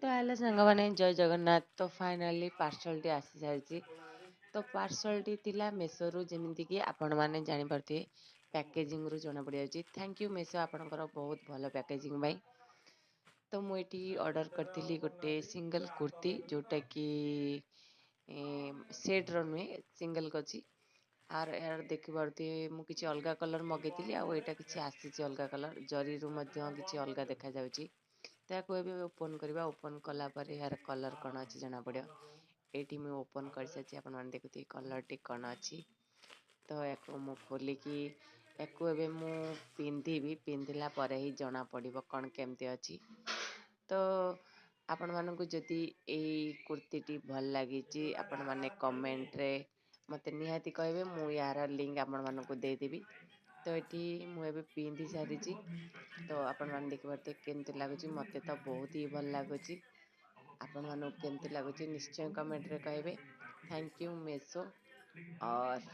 ତ ହେଲେ ସାଙ୍ଗମାନେ ଜୟ ଜଗନ୍ନାଥ। ତ ଫାଇନାଲି ପାର୍ସଲଟି ଆସି ସାରିଛି। ତ ପାର୍ସଲଟି ଥିଲା ମେସୋରୁ, ଯେମିତିକି ଆପଣମାନେ ଜାଣିପାରୁଥିବେ ପ୍ୟାକେଜିଂରୁ ଜଣାପଡ଼ିଯାଉଛି। ଥ୍ୟାଙ୍କ ୟୁ ମେସୋ, ଆପଣଙ୍କର ବହୁତ ଭଲ ପ୍ୟାକେଜିଂ ପାଇଁ। ତ ମୁଁ ଏଠି ଅର୍ଡ଼ର କରିଥିଲି ଗୋଟେ ସିଙ୍ଗଲ କୁର୍ତ୍ତୀ, ଯେଉଁଟାକି ସେଟ୍ର ନୁହେଁ, ସିଙ୍ଗଲ ଅଛି। ଏହାର ଦେଖିପାରୁଥିବେ ମୁଁ କିଛି ଅଲଗା କଲର୍ ମଗେଇଥିଲି, ଆଉ ଏଇଟା କିଛି ଆସିଛି ଅଲଗା କଲର୍। ଜରିରୁ ମଧ୍ୟ କିଛି ଅଲଗା ଦେଖାଯାଉଛି। ତ ୟାକୁ ଏବେ ଓପନ୍ କରିବା। ଓପନ୍ କଲା ପରେ ଏହାର କଲର୍ କ'ଣ ଅଛି ଜଣାପଡ଼ିବ। ଏଇଠି ମୁଁ ଓପନ୍ କରିସାରିଛି, ଆପଣମାନେ ଦେଖୁଥିବେ କଲର୍ଟି କ'ଣ ଅଛି। ତ ୟାକୁ ମୁଁ ଖୋଲିକି ୟାକୁ ଏବେ ମୁଁ ପିନ୍ଧିବି। ପିନ୍ଧିଲା ପରେ ହିଁ ଜଣାପଡ଼ିବ କ'ଣ କେମିତି ଅଛି। ତ ଆପଣମାନଙ୍କୁ ଯଦି ଏଇ କୁର୍ତ୍ତୀଟି ଭଲ ଲାଗିଛି, ଆପଣମାନେ କମେଣ୍ଟରେ ମୋତେ ନିହାତି କହିବେ। ମୁଁ ୟାର ଲିଙ୍କ୍ ଆପଣମାନଙ୍କୁ ଦେଇଦେବି। ତ ଏଠି ମୁଁ ଏବେ ପିନ୍ଧି ସାରିଛି। ତ ଆପଣମାନେ ଦେଖିପାରୁଥିବେ କେମିତି ଲାଗୁଛି। ମୋତେ ତ ବହୁତ ହି ଭଲ ଲାଗୁଛି। ଆପଣମାନଙ୍କୁ କେମିତି ଲାଗୁଛି ନିଶ୍ଚୟ କମେଣ୍ଟରେ କହିବେ। ଥ୍ୟାଙ୍କ ୟୁ ମେସୋ। और